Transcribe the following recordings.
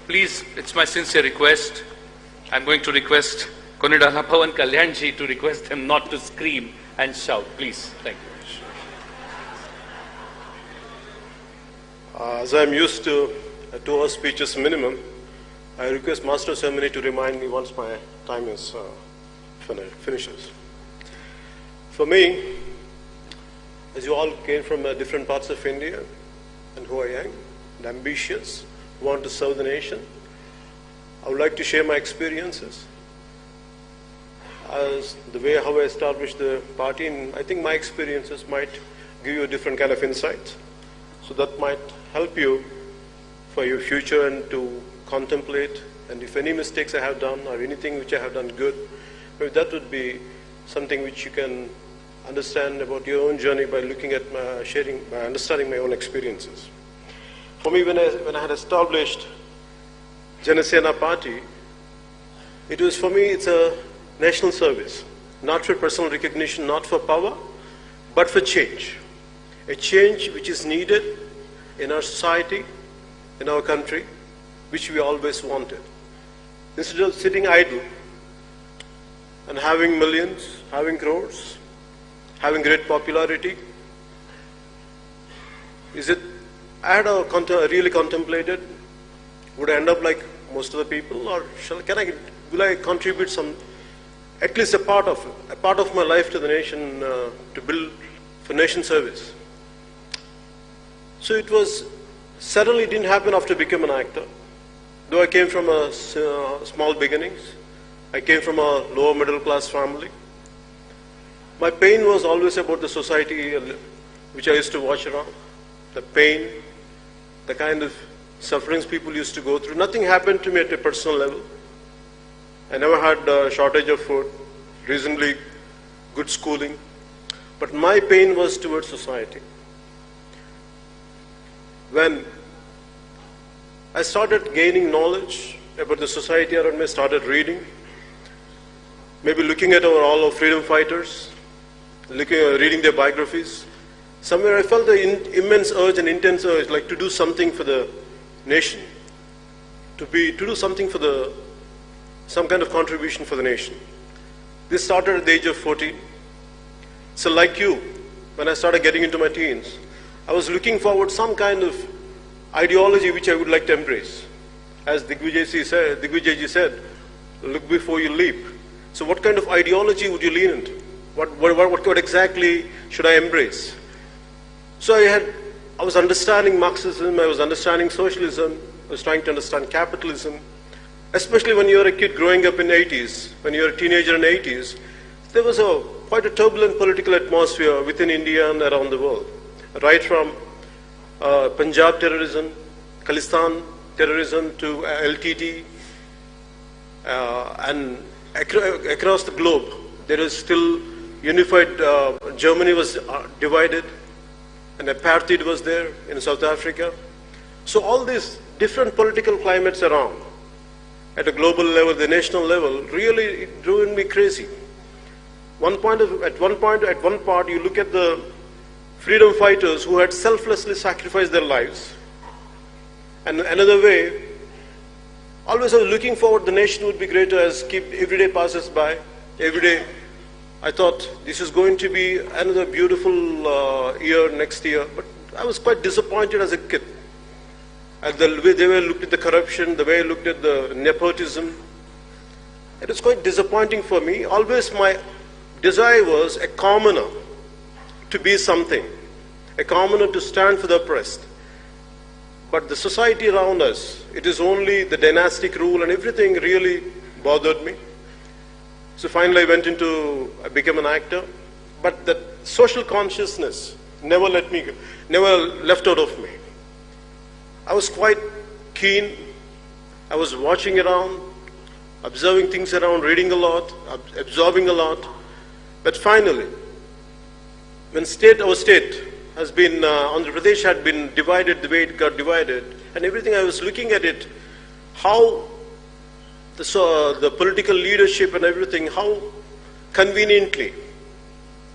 Please, it's my sincere request. I'm going to request Konidala Pawan Kalyan ji to request them not to scream and shout. Please, thank you. As I'm used to 2-hour speeches minimum, I request Master of Ceremony to remind me once my time is finishes. For me, as you all came from different parts of India, and who I am, and ambitious, want to serve the nation, I would like to share my experiences as the way how I established the party, and I think my experiences might give you a different kind of insight. So that might help you for your future and to contemplate, and if any mistakes I have done or anything which I have done good, maybe that would be something which you can understand about your own journey by looking at my sharing, by understanding my own experiences. For me, when I had established Janasena party, it was for me, it's a national service, not for personal recognition, not for power, but for change. A change which is needed in our society, in our country, which we always wanted. Instead of sitting idle and having millions, having crores, having great popularity, I had really contemplated, would I end up like most of the people, or will I contribute some, at least a part of my life to the nation, to build for nation service. So it was, suddenly it didn't happen after becoming an actor. Though I came from a small beginnings, I came from a lower middle class family. My pain was always about the society which I used to watch around. The pain, the kind of sufferings people used to go through. Nothing happened to me at a personal level. I never had a shortage of food, reasonably good schooling. But my pain was towards society. When I started gaining knowledge about the society around me, I started reading, maybe looking at all our freedom fighters, reading their biographies. Somewhere I felt the immense urge and intense urge, like to do something for the nation, to do something for some kind of contribution for the nation. This started at the age of 14. So like you, when I started getting into my teens, I was looking forward some kind of ideology which I would like to embrace. As Digvijay said, look before you leap. So what kind of ideology would you lean into? What exactly should I embrace? So I was understanding Marxism, I was understanding socialism, I was trying to understand capitalism. Especially when you're a kid growing up in the 80s, when you're a teenager in the 80s, there was quite a turbulent political atmosphere within India and around the world. Right from Punjab terrorism, Khalistan terrorism to LTT, and across the globe, there is still unified, Germany was divided, and apartheid was there in South Africa. So all these different political climates around, at a global level, the national level, really it drove me crazy. At one part, you look at the freedom fighters who had selflessly sacrificed their lives. And another way, always I was looking forward, the nation would be greater as every day passes by. Every day, I thought this is going to be another beautiful year next year. But I was quite disappointed as a kid. At the way they looked at the corruption, the way I looked at the nepotism. It was quite disappointing for me. Always my desire was a commoner to be something, a commoner to stand for the oppressed. But the society around us, it is only the dynastic rule, and everything really bothered me. So finally I became an actor. But that social consciousness never left out of me. I was quite keen. I was watching around, observing things around, reading a lot, absorbing a lot. But finally, when our state has been, Andhra Pradesh had been divided the way it got divided, and everything, I was looking at it, how the political leadership and everything, how conveniently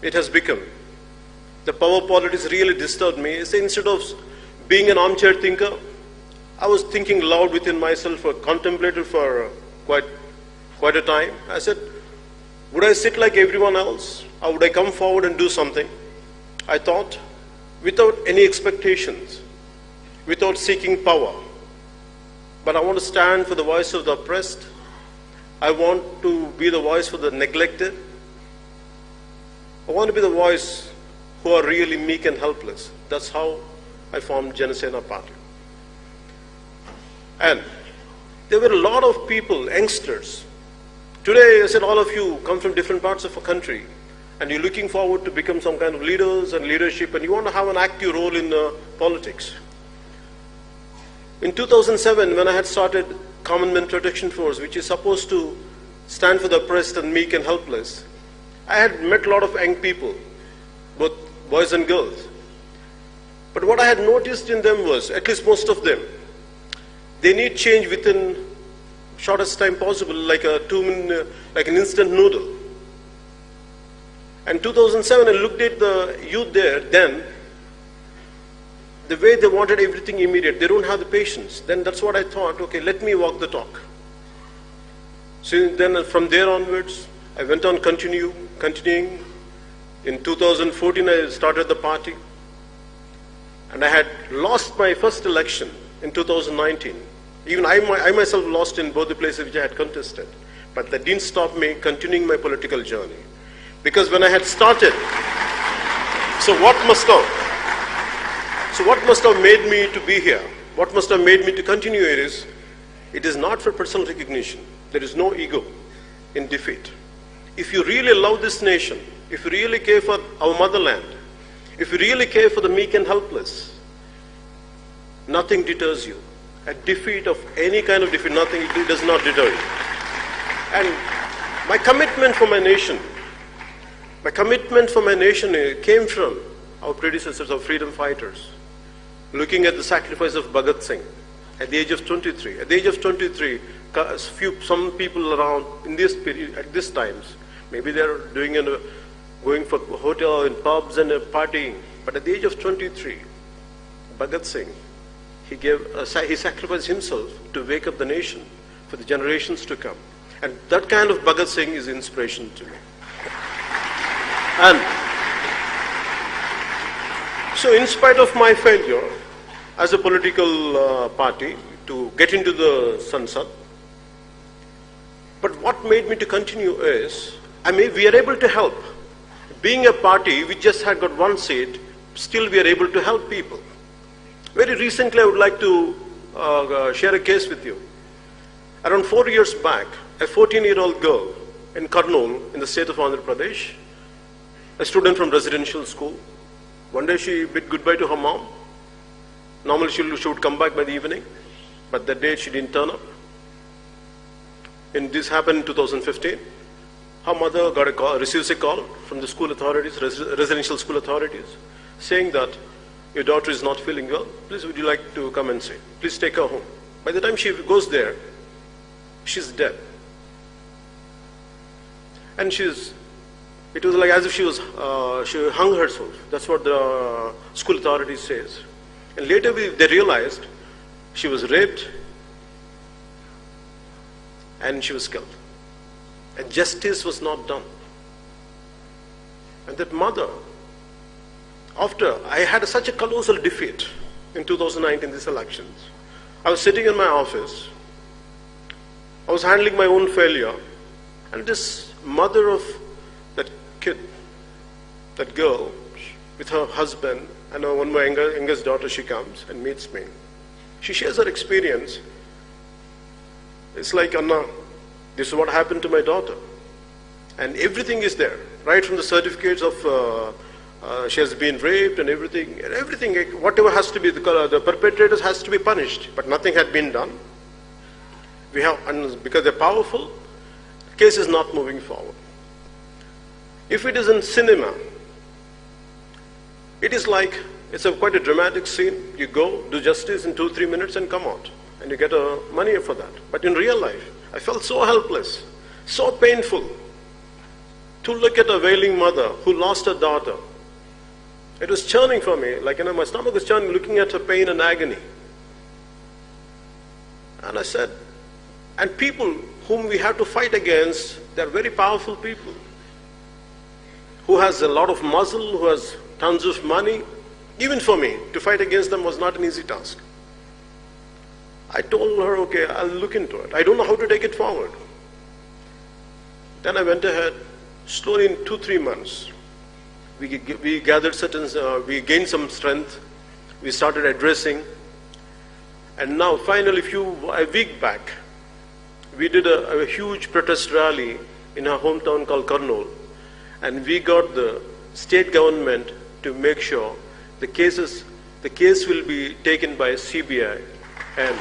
it has become. The power politics really disturbed me. So instead of being an armchair thinker, I was thinking loud within myself, or contemplated for quite a time. I said, would I sit like everyone else, or would I come forward and do something? I thought, without any expectations, without seeking power, but I want to stand for the voice of the oppressed. I want to be the voice for the neglected. I want to be the voice who are really meek and helpless. That's how I formed Janasena party. And there were a lot of people, youngsters. Today, I said, all of you come from different parts of a country, and you're looking forward to become some kind of leaders and leadership, and you want to have an active role in politics. In 2007, when I had started Common Man Protection Force, which is supposed to stand for the oppressed and meek and helpless, I had met a lot of young people, both boys and girls. But what I had noticed in them was, at least most of them, they need change within shortest time possible, like like an instant noodle. And 2007, I looked at the youth there then, the way they wanted everything immediate. They don't have the patience. Then that's what I thought, okay, let me walk the talk. So then from there onwards, I went on continuing. In 2014, I started the party. And I had lost my first election in 2019. Even I myself lost in both the places which I had contested. But that didn't stop me continuing my political journey. Because when I had started, what must have made me to be here? What must have made me to continue here is, it is not for personal recognition. There is no ego in defeat. If you really love this nation, if you really care for our motherland, if you really care for the meek and helpless, nothing deters you. A defeat of any kind of defeat, nothing, it does not deter you. And my commitment for my nation came from our predecessors, our freedom fighters. Looking at the sacrifice of Bhagat Singh at the age of 23. At the age of 23, some people around in this period, at this times, maybe they're going for hotel and pubs and partying. But at the age of 23, Bhagat Singh, he sacrificed himself to wake up the nation for the generations to come. And that kind of Bhagat Singh is inspiration to me. And so in spite of my failure as a political party to get into the Sansad, but what made me to continue is, we are able to help. Being a party, we just had got one seat, still we are able to help people. Very recently, I would like to share a case with you. Around 4 years back, a 14-year-old girl in Kurnool, in the state of Andhra Pradesh, a student from residential school. One day she bid goodbye to her mom. Normally she would come back by the evening, but that day she didn't turn up. And this happened in 2015. Her mother receives a call from the school authorities, residential school authorities, saying that your daughter is not feeling well. Please, would you like to come and see? Please take her home. By the time she goes there, she's dead. And it was like as if she hung herself. That's what the school authorities says. And later they realized she was raped and she was killed. And justice was not done. And that mother, after I had such a colossal defeat in 2019, these elections, I was sitting in my office. I was handling my own failure. And this mother of that kid, that girl, with her husband and one of my youngest daughter, she comes and meets me. She shares her experience. It's like, Anna, this is what happened to my daughter. And everything is there, right from the certificates of she has been raped and everything, whatever has to be, the perpetrators has to be punished, but nothing had been done. And because they're powerful, the case is not moving forward. If it is in cinema, it is like, it's quite a dramatic scene. You go, do justice in 2-3 minutes and come out. And you get money for that. But in real life, I felt so helpless, so painful to look at a wailing mother who lost her daughter. It was churning for me, like my stomach was churning, looking at her pain and agony. And I said, and people whom we have to fight against, they're very powerful people, who has a lot of muscle, who has tons of money. Even for me, to fight against them was not an easy task. I told her, okay, I'll look into it. I don't know how to take it forward. Then I went ahead, slowly in 2-3 months, we gathered we gained some strength, we started addressing, and now finally a week back, we did a huge protest rally in our hometown called Kurnool, and we got the state government to make sure the case will be taken by CBI, and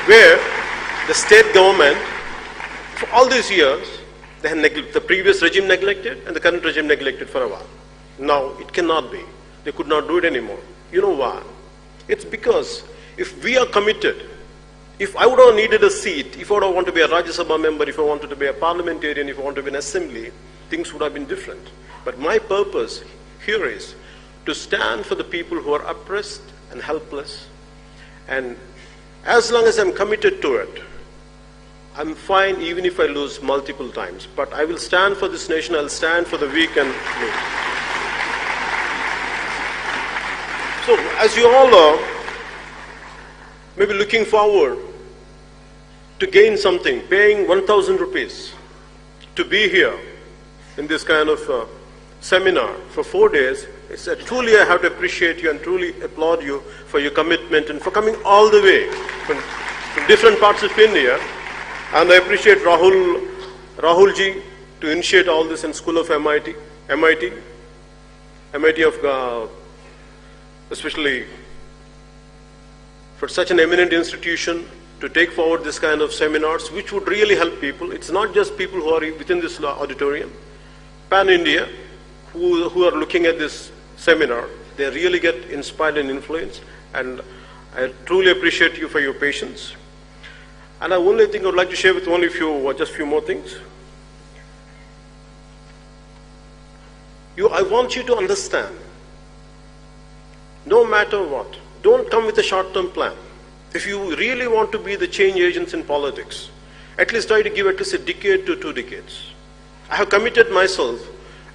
where the state government, for all these years, they had the previous regime neglected and the current regime neglected for a while. Now it cannot be. They could not do it anymore. You know why? It's because if we are committed, if I would have needed a seat, if I would have wanted to be a Rajya Sabha member, if I wanted to be a parliamentarian, if I wanted to be an assembly, things would have been different. But my purpose here is to stand for the people who are oppressed and helpless. And as long as I'm committed to it, I'm fine even if I lose multiple times. But I will stand for this nation, I'll stand for the weak and meek. So, as you all are maybe looking forward to gain something, paying 1,000 rupees to be here in this kind of seminar for 4 days, truly I have to appreciate you and truly applaud you for your commitment and for coming all the way from different parts of India. And I appreciate Rahulji to initiate all this in School of MIT of especially for such an eminent institution to take forward this kind of seminars, which would really help people. It's not just people who are within this auditorium, pan-India, who are looking at this seminar, they really get inspired and influenced. And I truly appreciate you for your patience. And the only thing I would like to share with only just few more things. I want you to understand, no matter what, don't come with a short-term plan. If you really want to be the change agents in politics, at least try to give at least a decade to 2 decades. I have committed myself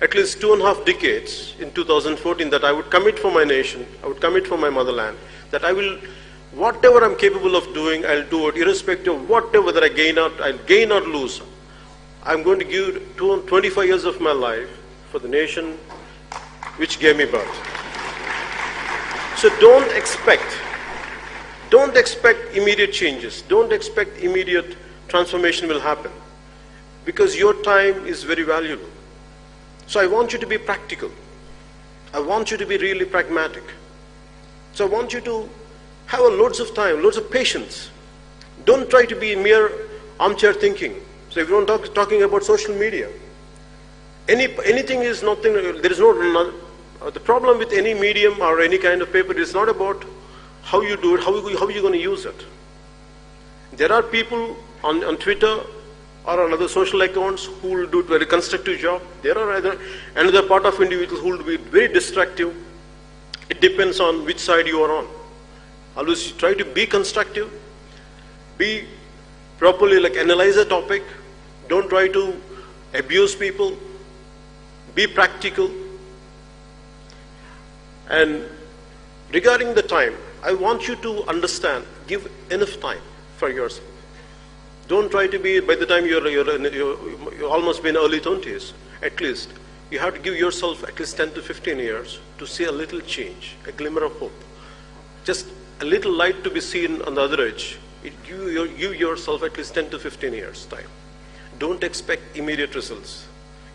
at least 2.5 decades in 2014 that I would commit for my nation, I would commit for my motherland, that I will, whatever I'm capable of doing, I'll do it, irrespective of whatever that I'll gain or lose. I'm going to give 25 years of my life for the nation which gave me birth. So don't expect immediate changes. Don't expect immediate transformation will happen, because your time is very valuable. So I want you to be practical. I want you to be really pragmatic. So I want you to have loads of time, loads of patience. Don't try to be mere armchair thinking. So if you're talking about social media, anything is nothing, there is no, the problem with any medium or any kind of paper is not about how you do it, how are you going to use it. There are people on Twitter or on other social accounts who will do a very constructive job. There are another part of individuals who will be very destructive. It depends on which side you are on. Always try to be constructive, be properly, analyze a topic. Don't try to abuse people. Be practical. And regarding the time, I want you to understand, give enough time for yourself. Don't try to be, by the time you're almost been early 20s, at least, you have to give yourself at least 10 to 15 years to see a little change, a glimmer of hope. Just a little light to be seen on the other edge. Give yourself at least 10 to 15 years time. Don't expect immediate results.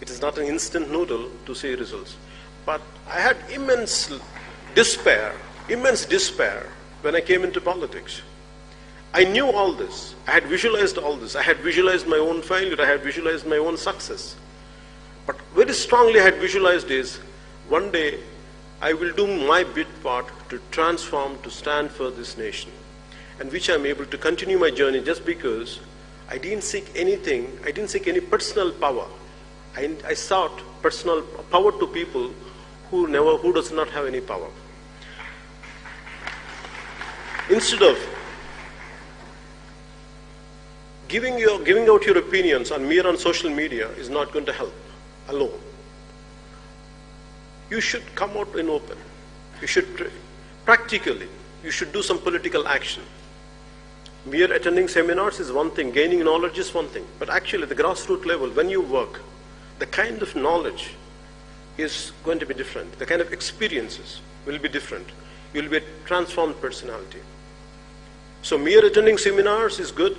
It is not an instant noodle to see results. But I had immense despair when I came into politics. I knew all this. I had visualized all this. I had visualized my own failure. I had visualized my own success. But very strongly I had visualized is, one day I will do my bit part to transform, to stand for this nation, and which I'm able to continue my journey just because I didn't seek anything, I didn't seek any personal power. I sought personal power to people who does not have any power. Instead of giving out your opinions on social media is not going to help alone. You should come out in open. You should practically, you should do some political action. Mere attending seminars is one thing, gaining knowledge is one thing, but actually at the grassroots level, when you work, the kind of knowledge is going to be different. The kind of experiences will be different. You'll be a transformed personality. So mere attending seminars is good,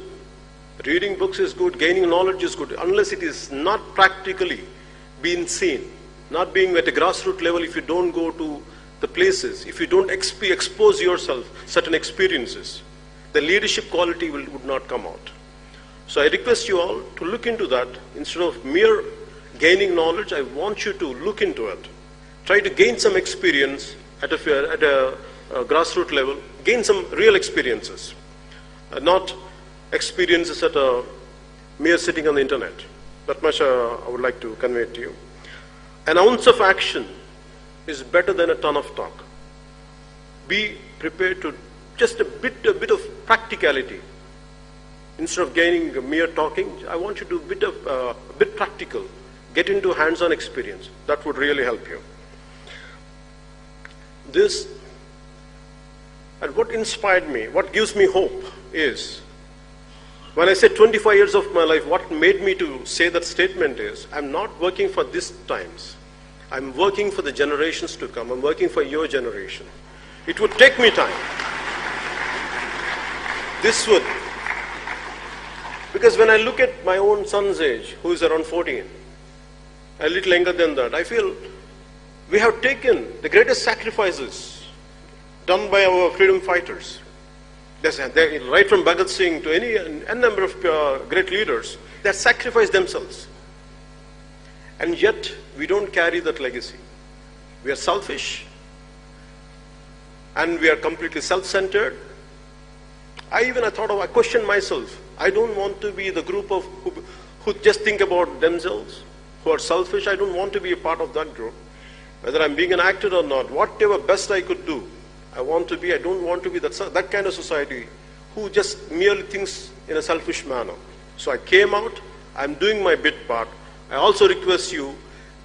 reading books is good, gaining knowledge is good, unless it is not practically being seen, not being at a grassroots level. If you don't go to the places, if you don't expose yourself certain experiences, the leadership quality would not come out. So I request you all to look into that. Instead of mere gaining knowledge, I want you to look into it. Try to gain some experience at a grassroots level, gain some real experiences, not experiences at a mere sitting on the internet. That much I would like to convey to you. An ounce of action is better than a ton of talk. Be prepared to just a bit of practicality. Instead of gaining mere talking, I want you to be a bit practical. Get into hands-on experience. That would really help you. This, and what inspired me, what gives me hope is, when I said 25 years of my life, what made me to say that statement is, I'm not working for these times. I'm working for the generations to come. I'm working for your generation. It would take me time. This would, because when I look at my own son's age, who is around 14, a little younger than that, I feel we have taken the greatest sacrifices done by our freedom fighters. Right from Bhagat Singh to a number of great leaders, they sacrificed themselves. And yet, we don't carry that legacy. We are selfish, and we are completely self-centered. I questioned myself. I don't want to be the group of who just think about themselves, who are selfish. I don't want to be a part of that group. Whether I'm being an actor or not, whatever best I could do, I don't want to be that kind of society who just merely thinks in a selfish manner. So I came out, I'm doing my bit part. I also request you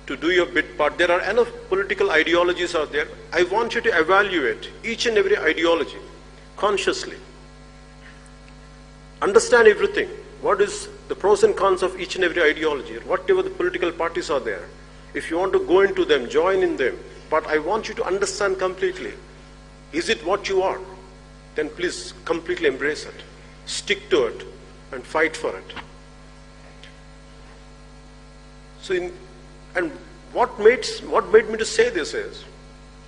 to do your bit part. There are enough political ideologies out there. I want you to evaluate each and every ideology consciously. Understand everything. What is the pros and cons of each and every ideology, whatever the political parties are there. If you want to go into them, join in them. But I want you to understand completely. Is it what you are? Then please completely embrace it. Stick to it and fight for it. So, and what made me to say this is,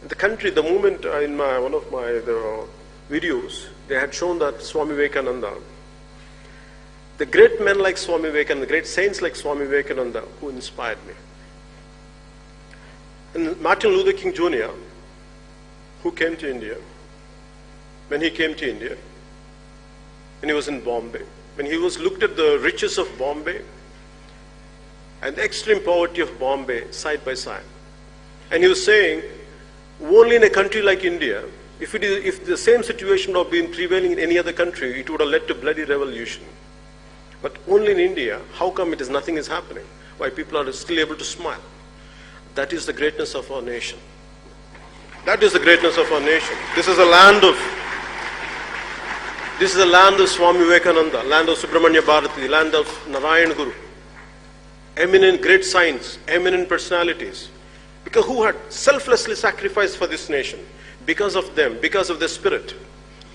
in the country, the moment in one of my videos, they had shown that Swami Vivekananda, the great men like Swami Vivekananda, the great saints like Swami Vivekananda, who inspired me. And Martin Luther King Jr., who came to India, when he came to India, when he was in Bombay, when he was looked at the riches of Bombay and the extreme poverty of Bombay side by side. And he was saying, only in a country like India, if the same situation would have been prevailing in any other country, it would have led to bloody revolution. But only in India, how come nothing is happening? Why people are still able to smile? That is the greatness of our nation. That is the greatness of our nation. This is a land of Swami Vivekananda, land of Subramanya Bharati, land of Narayan Guru. Eminent great saints, eminent personalities. Because who had selflessly sacrificed for this nation. Because of them, because of their spirit,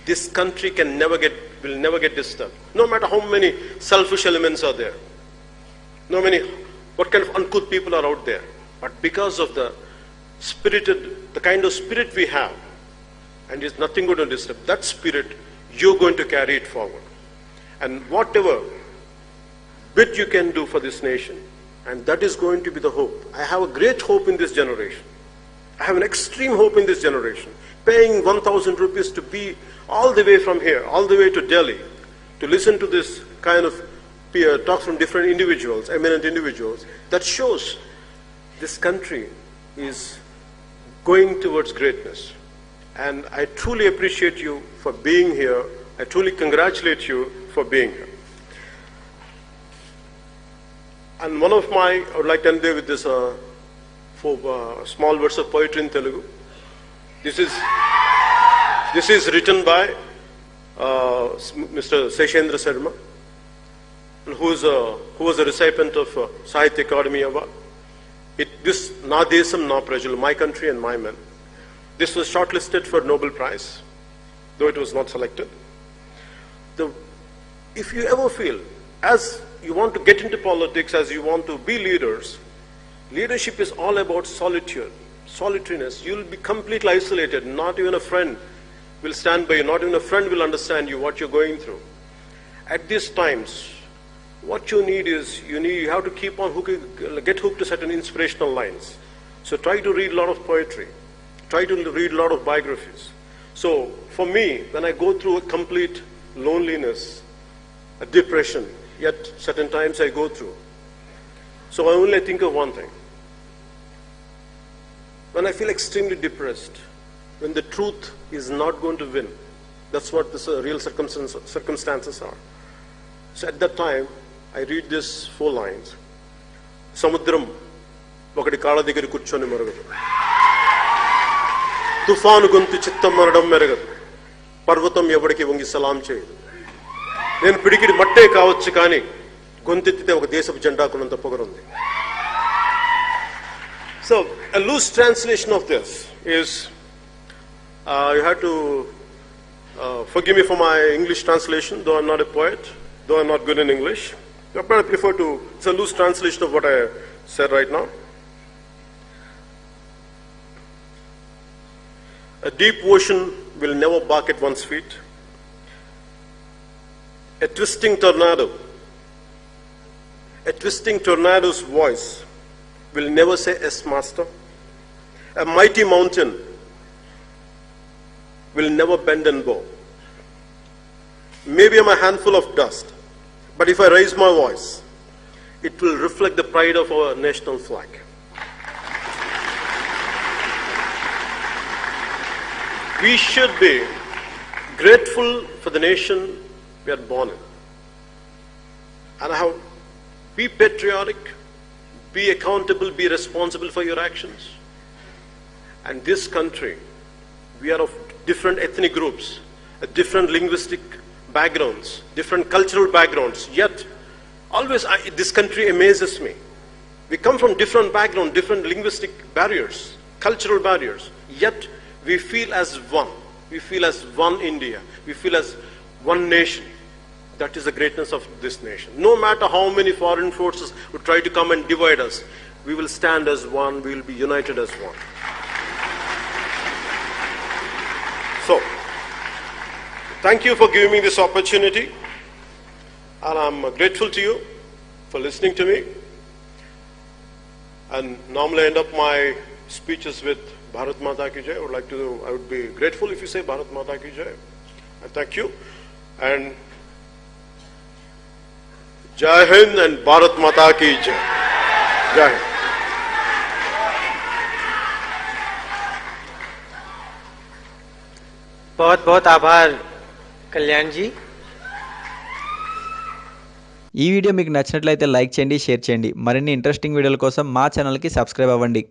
this country will never get disturbed. No matter how many selfish elements are there. What kind of uncouth people are out there. But because of the kind of spirit we have, and there's nothing going to disturb that spirit, you're going to carry it forward. And whatever bit you can do for this nation, and that is going to be the hope. I have a great hope in this generation. I have an extreme hope in this generation. Paying 1,000 rupees to be all the way from here, all the way to Delhi, to listen to this kind of talks from different individuals, eminent individuals, that shows this country is going towards greatness. And I truly appreciate you for being here. I truly congratulate you for being here. And I would like to end there with this small verse of poetry in Telugu. This is written by Mr. Seshendra Sharma, who was a recipient of Sahitya Akademi Award. This Na Desam Na Prajalu, my country and my men. This was shortlisted for Nobel Prize, though it was not selected. If you ever feel, as you want to get into politics, as you want to be leaders, leadership is all about solitude, solitariness. You'll be completely isolated. Not even a friend will stand by you. Not even a friend will understand you, what you're going through. At these times, what you need is, you have to keep on get hooked to certain inspirational lines. So try to read a lot of poetry. Try to read a lot of biographies. So for me, when I go through a complete loneliness, a depression, yet certain times I go through. So I only think of one thing. When I feel extremely depressed, when the truth is not going to win, that's what the real circumstances are. So at that time, I read these 4 lines. Samudram ఒకటి కాళ్ళ దగ్గర కూర్చొని మరగదు, తుఫాను గొంతు చిత్తం మరడం మెరగదు, పర్వతం ఎవడికి వంగి సలాం చేయదు, నేను పిడికిడి మట్టే కావచ్చు కానీ గొంతెత్తితే ఒక దేశపు జెండాకున్నంత పొగరుంది. So a loose translation of this is, you have to forgive me for my English translation, though I'm not a poet, though I'm not good in English. But I prefer to, it's a loose translation of what I said right now. A deep ocean will never bark at one's feet. A twisting tornado's voice will never say, "Yes, master." A mighty mountain will never bend and bow. Maybe I'm a handful of dust, but if I raise my voice, it will reflect the pride of our national flag. We should be grateful for the nation we are born in. And be patriotic, be accountable, be responsible for your actions. And this country, we are of different ethnic groups, different linguistic backgrounds, different cultural backgrounds, yet always this country amazes me. We come from different backgrounds, different linguistic barriers, cultural barriers, yet we feel as one. We feel as one India. We feel as one nation. That is the greatness of this nation. No matter how many foreign forces would try to come and divide us, we will stand as one, we will be united as one. So, thank you for giving me this opportunity, and I'm grateful to you for listening to me. And normally I end up my speeches with Bharat Mata Ki Jai. I would be grateful if you say Bharat Mata Ki Jai. And thank you. And Jai Hind and Bharat Mata Ki Jai. Jai Hind. बहुत बहुत आभार Kalyan G. ఈ video మీకు నచ్చినట్లయితే like చేయండి, share చేయండి. మరిన్ని interesting వీడియోల కోసం మా ఛానల్కి సబ్స్క్రైబ్ అవ్వండి.